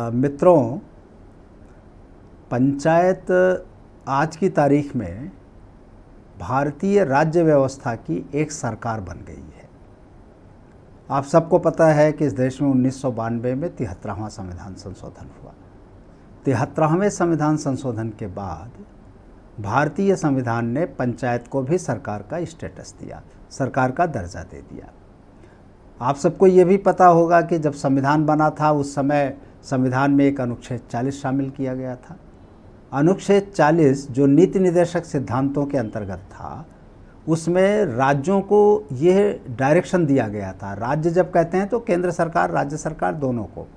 मित्रों, पंचायत आज की तारीख में भारतीय राज्य व्यवस्था की एक सरकार बन गई है। आप सबको पता है कि इस देश में 1992 में 73वां संविधान संशोधन हुआ। 73वें संविधान संशोधन के बाद भारतीय संविधान ने पंचायत को भी सरकार का स्टेटस दिया, सरकार का दर्जा दे दिया। आप सबको ये भी पता होगा कि जब संविधान बना था उस समय संविधान में एक अनुच्छेद 40 शामिल किया गया था। अनुच्छेद 40 जो नीति निर्देशक सिद्धांतों के अंतर्गत था, उसमें राज्यों को यह डायरेक्शन दिया गया था। राज्य जब कहते हैं तो केंद्र सरकार, राज्य सरकार दोनों को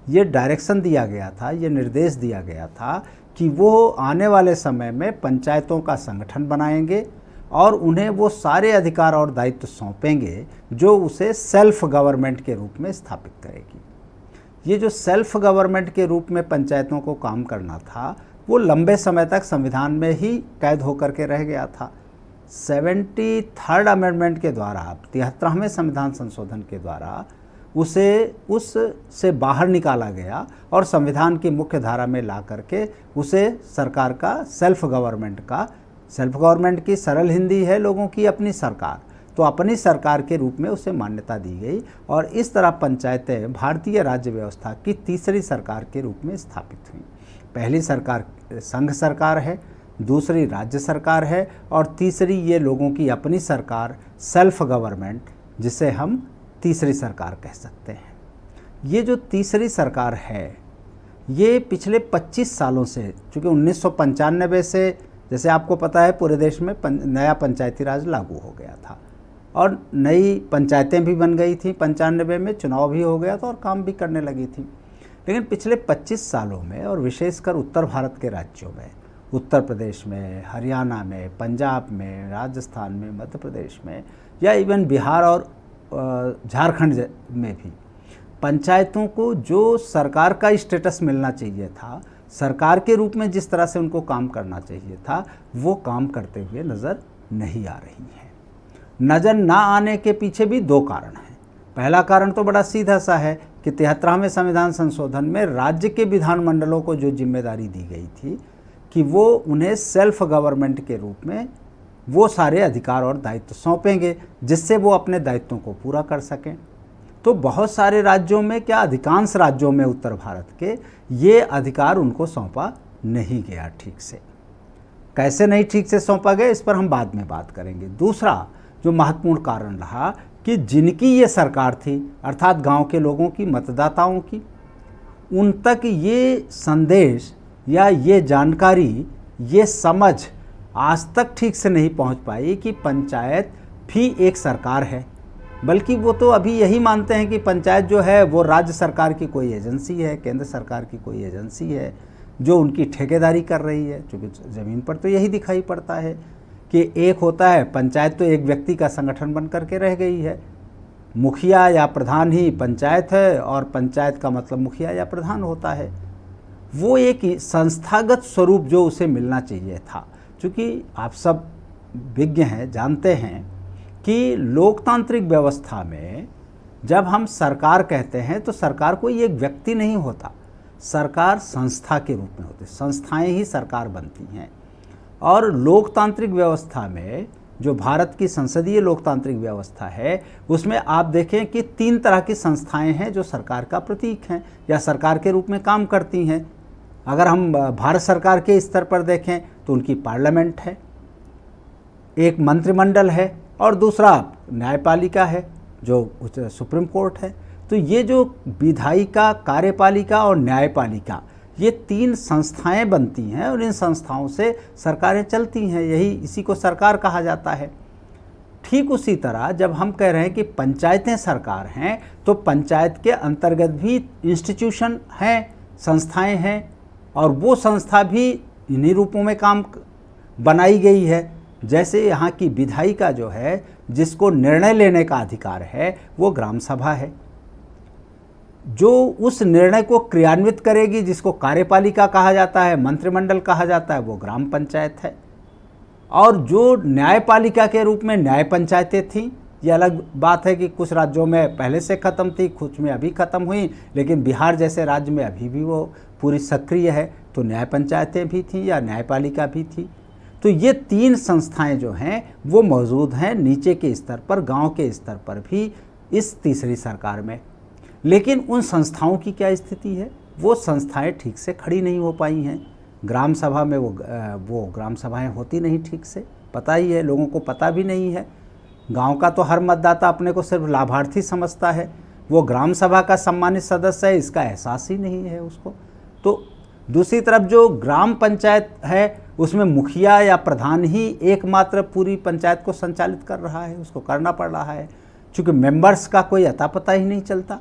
ये डायरेक्शन दिया गया था, ये निर्देश दिया गया था कि वो आने वाले समय में पंचायतों का संगठन बनाएंगे और उन्हें वो सारे अधिकार और दायित्व सौंपेंगे जो उसे सेल्फ गवर्नमेंट के रूप में स्थापित करेगी। ये जो सेल्फ गवर्नमेंट के रूप में पंचायतों को काम करना था, वो लंबे समय तक संविधान में ही कैद होकर के रह गया था। 73rd अमेंडमेंट के द्वारा, 73वें संविधान संशोधन के द्वारा उसे उससे बाहर निकाला गया और संविधान की मुख्य धारा में ला करके उसे सरकार का सेल्फ गवर्नमेंट की सरल हिंदी है लोगों की अपनी सरकार, तो अपनी सरकार के रूप में उसे मान्यता दी गई और इस तरह पंचायतें भारतीय राज्य व्यवस्था की तीसरी सरकार के रूप में स्थापित हुई। पहली सरकार संघ सरकार है, दूसरी राज्य सरकार है और तीसरी ये लोगों की अपनी सरकार सेल्फ गवर्नमेंट, जिसे हम तीसरी सरकार कह सकते हैं। ये जो तीसरी सरकार है ये पिछले 25 सालों से, चूँकि 1995 से जैसे आपको पता है पूरे देश में नया पंचायती राज लागू हो गया था और नई पंचायतें भी बन गई थी। 95 में चुनाव भी हो गया था और काम भी करने लगी थी। लेकिन पिछले 25 सालों में और विशेषकर उत्तर भारत के राज्यों में, उत्तर प्रदेश में, हरियाणा में, पंजाब में, राजस्थान में, मध्य प्रदेश में या इवन बिहार और झारखंड में भी पंचायतों को जो सरकार का स्टेटस मिलना चाहिए था, सरकार के रूप में जिस तरह से उनको काम करना चाहिए था, वो काम करते हुए नज़र नहीं आ रही है। नज़र ना आने के पीछे भी दो कारण हैं। पहला कारण तो बड़ा सीधा सा है कि 73वें संविधान संशोधन में राज्य के विधानमंडलों को जो जिम्मेदारी दी गई थी कि वो उन्हें सेल्फ गवर्नमेंट के रूप में वो सारे अधिकार और दायित्व सौंपेंगे जिससे वो अपने दायित्वों को पूरा कर सकें। तो बहुत सारे राज्यों में, क्या अधिकांश राज्यों में उत्तर भारत के, ये अधिकार उनको सौंपा नहीं गया ठीक से। कैसे नहीं ठीक से सौंपा गया, इस पर हम बाद में बात करेंगे। दूसरा जो महत्वपूर्ण कारण रहा कि जिनकी ये सरकार थी, अर्थात गांव के लोगों की, मतदाताओं की, उन तक ये संदेश या ये जानकारी, ये समझ आज तक ठीक से नहीं पहुंच पाई कि पंचायत भी एक सरकार है। बल्कि वो तो अभी यही मानते हैं कि पंचायत जो है वो राज्य सरकार की कोई एजेंसी है, केंद्र सरकार की कोई एजेंसी है जो उनकी ठेकेदारी कर रही है। क्योंकि ज़मीन पर तो यही दिखाई पड़ता है कि एक होता है, पंचायत तो एक व्यक्ति का संगठन बन करके रह गई है। मुखिया या प्रधान ही पंचायत है और पंचायत का मतलब मुखिया या प्रधान होता है। वो एक संस्थागत स्वरूप जो उसे मिलना चाहिए था। क्योंकि आप सब विज्ञ हैं, जानते हैं कि लोकतांत्रिक व्यवस्था में जब हम सरकार कहते हैं तो सरकार कोई एक व्यक्ति नहीं होता, सरकार संस्था के रूप में होती है। संस्थाएं ही सरकार बनती हैं। और लोकतांत्रिक व्यवस्था में जो भारत की संसदीय लोकतांत्रिक व्यवस्था है, उसमें आप देखें कि 3 तरह की संस्थाएं हैं जो सरकार का प्रतीक हैं या सरकार के रूप में काम करती हैं। अगर हम भारत सरकार के स्तर पर देखें तो उनकी पार्लियामेंट है, एक मंत्रिमंडल है और दूसरा न्यायपालिका है जो सुप्रीम कोर्ट है। तो ये जो विधायिका, कार्यपालिका और न्यायपालिका, ये 3 संस्थाएं बनती हैं और इन संस्थाओं से सरकारें चलती हैं। इसी को सरकार कहा जाता है। ठीक उसी तरह जब हम कह रहे हैं कि पंचायतें सरकार हैं, तो पंचायत के अंतर्गत भी इंस्टीट्यूशन हैं, संस्थाएं हैं और वो संस्था भी इन्हीं रूपों में काम बनाई गई है। जैसे यहाँ की विधायिका जो है, जिसको निर्णय लेने का अधिकार है, वो ग्राम सभा है। जो उस निर्णय को क्रियान्वित करेगी, जिसको कार्यपालिका कहा जाता है, मंत्रिमंडल कहा जाता है, वो ग्राम पंचायत है। और जो न्यायपालिका के रूप में न्याय पंचायतें थीं ये अलग बात है कि कुछ राज्यों में पहले से ख़त्म थी, कुछ में अभी ख़त्म हुई, लेकिन बिहार जैसे राज्य में अभी भी वो पूरी सक्रिय है। तो न्याय पंचायतें भी थीं या न्यायपालिका भी थी। तो ये 3 संस्थाएं जो हैं वो मौजूद हैं नीचे के स्तर पर, गांव के स्तर पर भी इस तीसरी सरकार में। लेकिन उन संस्थाओं की क्या स्थिति है? वो संस्थाएं ठीक से खड़ी नहीं हो पाई हैं। ग्राम सभा में वो ग्राम सभाएं होती नहीं ठीक से, पता ही है, लोगों को पता भी नहीं है। गांव का तो हर मतदाता अपने को सिर्फ लाभार्थी समझता है, वो ग्राम सभा का सम्मानित सदस्य है इसका एहसास ही नहीं है उसको। तो दूसरी तरफ जो ग्राम पंचायत है उसमें मुखिया या प्रधान ही एकमात्र पूरी पंचायत को संचालित कर रहा है, उसको करना पड़ रहा है। चूँकि मेंबर्स का कोई अता पता ही नहीं चलता,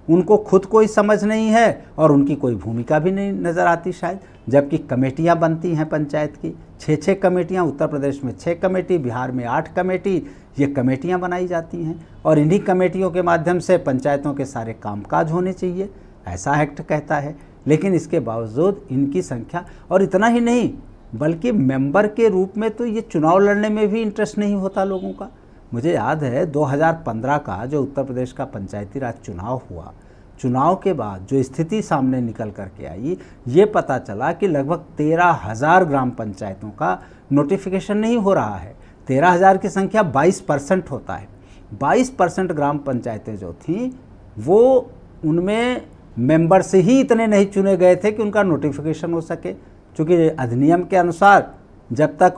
उनको खुद कोई समझ नहीं है और उनकी कोई भूमिका भी नहीं नज़र आती शायद। जबकि कमेटियां बनती हैं पंचायत की, 6 कमेटियां, उत्तर प्रदेश में 6 कमेटी, बिहार में 8 कमेटी, ये कमेटियां बनाई जाती हैं और इन्हीं कमेटियों के माध्यम से पंचायतों के सारे कामकाज होने चाहिए, ऐसा एक्ट कहता है। लेकिन इसके बावजूद इनकी संख्या, और इतना ही नहीं बल्कि मेंबर के रूप में तो ये चुनाव लड़ने में भी इंटरेस्ट नहीं होता लोगों का। मुझे याद है 2015 का जो उत्तर प्रदेश का पंचायती राज चुनाव हुआ, चुनाव के बाद जो स्थिति सामने निकल करके आई, ये पता चला कि लगभग 13,000 ग्राम पंचायतों का नोटिफिकेशन नहीं हो रहा है। 13,000 की संख्या 22% होता है। 22% ग्राम पंचायतें जो थीं वो उनमें मेंबर से ही इतने नहीं चुने गए थे कि उनका नोटिफिकेशन हो सके। चूँकि अधिनियम के अनुसार जब तक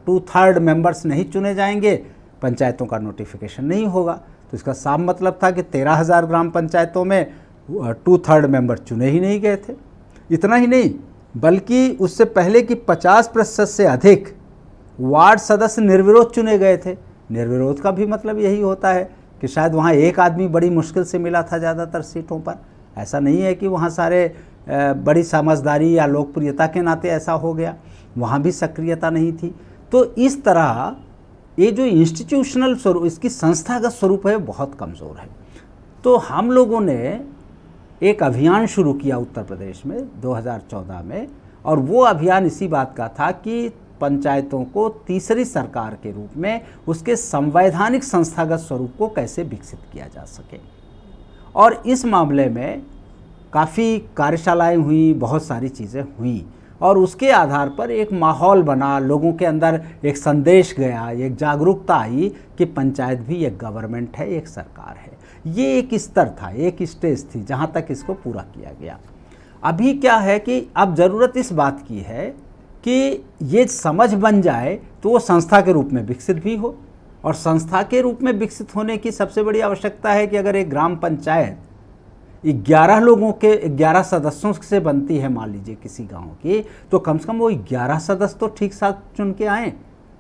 2/3 मेंबर्स नहीं चुने जाएंगे पंचायतों का नोटिफिकेशन नहीं होगा। तो इसका साफ मतलब था कि 13,000 ग्राम पंचायतों में 2/3 मेंबर चुने ही नहीं गए थे। इतना ही नहीं बल्कि उससे पहले कि 50% से अधिक वार्ड सदस्य निर्विरोध चुने गए थे। निर्विरोध का भी मतलब यही होता है कि शायद वहाँ एक आदमी बड़ी मुश्किल से मिला था ज़्यादातर सीटों पर। ऐसा नहीं है कि वहाँ सारे बड़ी समझदारी या लोकप्रियता के नाते ऐसा हो गया, वहाँ भी सक्रियता नहीं थी। तो इस तरह ये जो इंस्टीट्यूशनल स्वरूप, इसकी संस्थागत स्वरूप है, बहुत कमज़ोर है। तो हम लोगों ने एक अभियान शुरू किया उत्तर प्रदेश में 2014 में, और वो अभियान इसी बात का था कि पंचायतों को तीसरी सरकार के रूप में उसके संवैधानिक संस्थागत स्वरूप को कैसे विकसित किया जा सके। और इस मामले में काफ़ी कार्यशालाएं हुई, बहुत सारी चीज़ें हुई, और उसके आधार पर एक माहौल बना, लोगों के अंदर एक संदेश गया, एक जागरूकता आई कि पंचायत भी एक गवर्नमेंट है, एक सरकार है। ये एक स्तर था, एक स्टेज थी जहाँ तक इसको पूरा किया गया। अभी क्या है कि अब ज़रूरत इस बात की है कि ये समझ बन जाए तो वो संस्था के रूप में विकसित भी हो, और संस्था के रूप में विकसित होने की सबसे बड़ी आवश्यकता है कि अगर एक ग्राम पंचायत 11 लोगों के 11 सदस्यों से बनती है, मान लीजिए किसी गांव की, तो कम से कम वो 11 सदस्य तो ठीक साथ चुन के आएँ।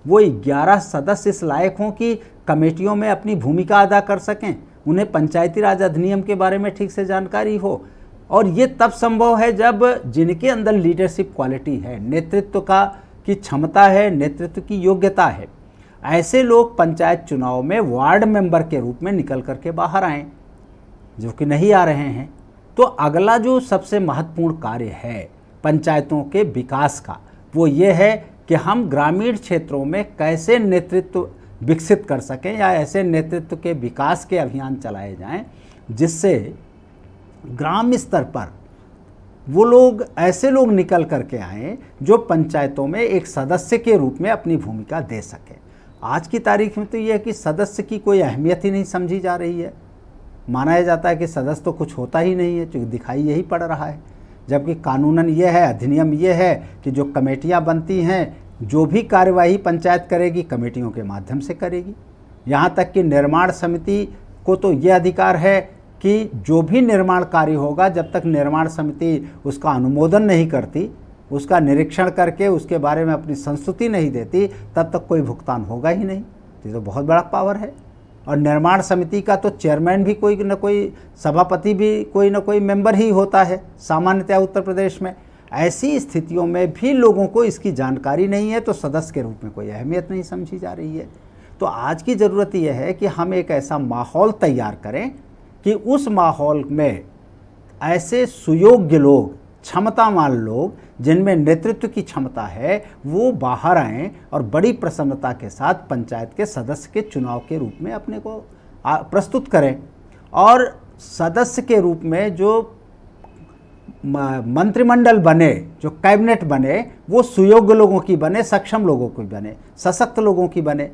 वो 11 सदस्य इस लायक हों कि कमेटियों में अपनी भूमिका अदा कर सकें, उन्हें पंचायती राज अधिनियम के बारे में ठीक से जानकारी हो। और ये तब संभव है जब जिनके अंदर लीडरशिप क्वालिटी है, नेतृत्व की क्षमता है, नेतृत्व की योग्यता है, ऐसे लोग पंचायत चुनाव में वार्ड मेंबर के रूप में निकल करके बाहर आएँ, जो कि नहीं आ रहे हैं। तो अगला जो सबसे महत्वपूर्ण कार्य है पंचायतों के विकास का, वो ये है कि हम ग्रामीण क्षेत्रों में कैसे नेतृत्व विकसित कर सकें, या ऐसे नेतृत्व के विकास के अभियान चलाए जाएं जिससे ग्राम स्तर पर वो लोग, ऐसे लोग निकल करके आएँ जो पंचायतों में एक सदस्य के रूप में अपनी भूमिका दे सकें। आज की तारीख में तो ये है कि सदस्य की कोई अहमियत ही नहीं समझी जा रही है। माना जाता है कि सदस्य तो कुछ होता ही नहीं है, क्योंकि दिखाई यही पड़ रहा है। जबकि कानूनन ये है, अधिनियम ये है कि जो कमेटियां बनती हैं, जो भी कार्यवाही पंचायत करेगी कमेटियों के माध्यम से करेगी। यहाँ तक कि निर्माण समिति को तो ये अधिकार है कि जो भी निर्माण कार्य होगा, जब तक निर्माण समिति उसका अनुमोदन नहीं करती, उसका निरीक्षण करके उसके बारे में अपनी संस्तुति नहीं देती, तब तक कोई भुगतान होगा ही नहीं। ये तो बहुत बड़ा पावर है। और निर्माण समिति का तो चेयरमैन भी कोई न कोई, सभापति भी कोई न कोई मेंबर ही होता है सामान्यतः उत्तर प्रदेश में। ऐसी स्थितियों में भी लोगों को इसकी जानकारी नहीं है, तो सदस्य के रूप में कोई अहमियत नहीं समझी जा रही है। तो आज की ज़रूरत यह है कि हम एक ऐसा माहौल तैयार करें कि उस माहौल में ऐसे सुयोग्य लोग क्षमतावान लोग जिनमें नेतृत्व की क्षमता है वो बाहर आएं और बड़ी प्रसन्नता के साथ पंचायत के सदस्य के चुनाव के रूप में अपने को प्रस्तुत करें। और सदस्य के रूप में जो मंत्रिमंडल बने, जो कैबिनेट बने, वो सुयोग्य लोगों की बने, सक्षम लोगों की बने, सशक्त लोगों की बने,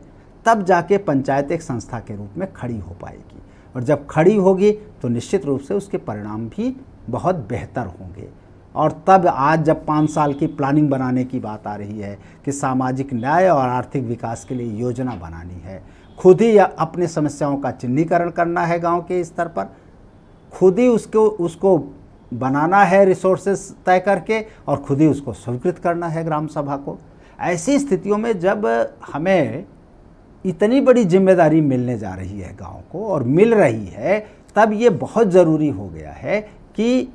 तब जाके पंचायत एक संस्था के रूप में खड़ी हो पाएगी। और जब खड़ी होगी तो निश्चित रूप से उसके परिणाम भी बहुत बेहतर होंगे। और तब आज जब 5 साल की प्लानिंग बनाने की बात आ रही है कि सामाजिक न्याय और आर्थिक विकास के लिए योजना बनानी है, खुद ही अपने समस्याओं का चिन्हीकरण करना है गांव के स्तर पर, खुद ही उसको बनाना है रिसोर्सेस तय करके, और खुद ही उसको स्वीकृत करना है ग्राम सभा को। ऐसी स्थितियों में जब हमें इतनी बड़ी जिम्मेदारी मिलने जा रही है गांव को और मिल रही है, तब ये बहुत ज़रूरी हो गया है कि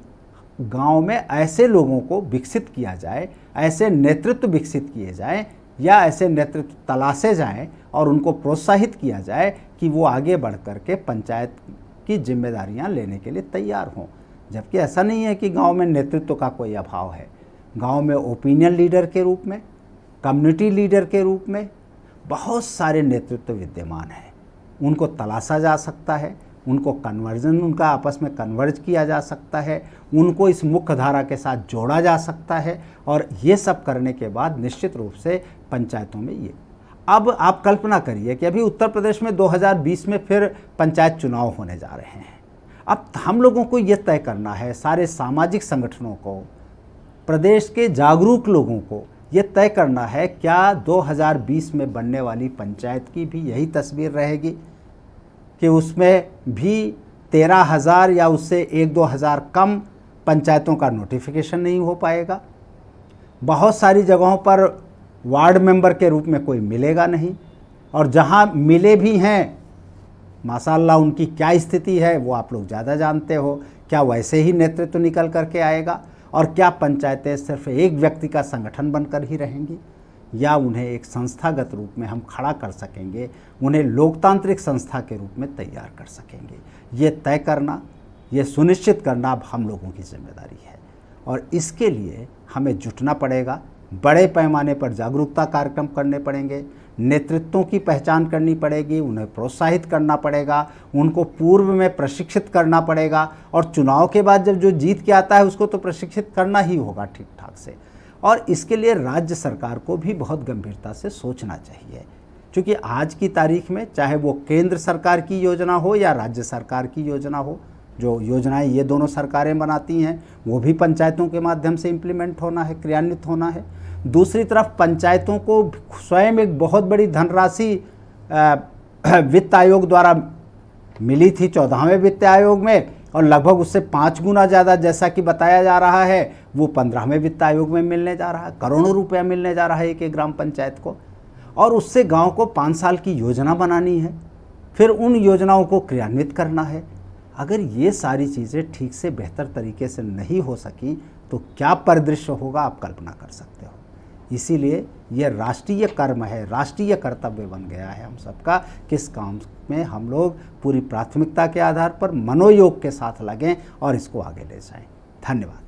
गांव में ऐसे लोगों को विकसित किया जाए, ऐसे नेतृत्व विकसित किए जाएं, या ऐसे नेतृत्व तलाशे जाएं और उनको प्रोत्साहित किया जाए कि वो आगे बढ़ कर के पंचायत की जिम्मेदारियां लेने के लिए तैयार हों। जबकि ऐसा नहीं है कि गांव में नेतृत्व का कोई अभाव है। गांव में ओपिनियन लीडर के रूप में, कम्युनिटी लीडर के रूप में बहुत सारे नेतृत्व विद्यमान हैं। उनको तलाशा जा सकता है, उनको कन्वर्जन, उनका आपस में कन्वर्ज किया जा सकता है, उनको इस मुख्य धारा के साथ जोड़ा जा सकता है। और ये सब करने के बाद निश्चित रूप से पंचायतों में ये, अब आप कल्पना करिए कि अभी उत्तर प्रदेश में 2020 में फिर पंचायत चुनाव होने जा रहे हैं। अब हम लोगों को ये तय करना है, सारे सामाजिक संगठनों को, प्रदेश के जागरूक लोगों को ये तय करना है, क्या 2020 में बनने वाली पंचायत की भी यही तस्वीर रहेगी कि उसमें भी 13,000 या उससे 1-2 हज़ार कम पंचायतों का नोटिफिकेशन नहीं हो पाएगा। बहुत सारी जगहों पर वार्ड मेंबर के रूप में कोई मिलेगा नहीं, और जहां मिले भी हैं माशाअल्लाह उनकी क्या स्थिति है वो आप लोग ज़्यादा जानते हो। क्या वैसे ही नेतृत्व निकल करके आएगा, और क्या पंचायतें सिर्फ एक व्यक्ति का संगठन बनकर ही रहेंगी, या उन्हें एक संस्थागत रूप में हम खड़ा कर सकेंगे, उन्हें लोकतांत्रिक संस्था के रूप में तैयार कर सकेंगे। ये तय करना, ये सुनिश्चित करना अब हम लोगों की जिम्मेदारी है। और इसके लिए हमें जुटना पड़ेगा, बड़े पैमाने पर जागरूकता कार्यक्रम करने पड़ेंगे, नेतृत्वों की पहचान करनी पड़ेगी, उन्हें प्रोत्साहित करना पड़ेगा, उनको पूर्व में प्रशिक्षित करना पड़ेगा, और चुनाव के बाद जब जो जीत के आता है उसको तो प्रशिक्षित करना ही होगा ठीक ठाक से। और इसके लिए राज्य सरकार को भी बहुत गंभीरता से सोचना चाहिए, क्योंकि आज की तारीख में चाहे वो केंद्र सरकार की योजना हो या राज्य सरकार की योजना हो, जो योजनाएं ये दोनों सरकारें बनाती हैं वो भी पंचायतों के माध्यम से इम्प्लीमेंट होना है, क्रियान्वित होना है। दूसरी तरफ पंचायतों को स्वयं एक बहुत बड़ी धनराशि वित्त आयोग द्वारा मिली थी 14वें वित्त आयोग में, और लगभग उससे 5 गुना ज़्यादा जैसा कि बताया जा रहा है वो 15वें वित्त आयोग में मिलने जा रहा है। करोड़ों रुपया मिलने जा रहा है एक ग्राम पंचायत को, और उससे गांव को 5 साल की योजना बनानी है, फिर उन योजनाओं को क्रियान्वित करना है। अगर ये सारी चीज़ें ठीक से बेहतर तरीके से नहीं हो सकी तो क्या परिदृश्य होगा आप कल्पना कर सकते हो। इसीलिए यह राष्ट्रीय कर्म है, राष्ट्रीय कर्तव्य बन गया है हम सबका, किस काम में हम लोग पूरी प्राथमिकता के आधार पर मनोयोग के साथ लगें और इसको आगे ले जाएं। धन्यवाद।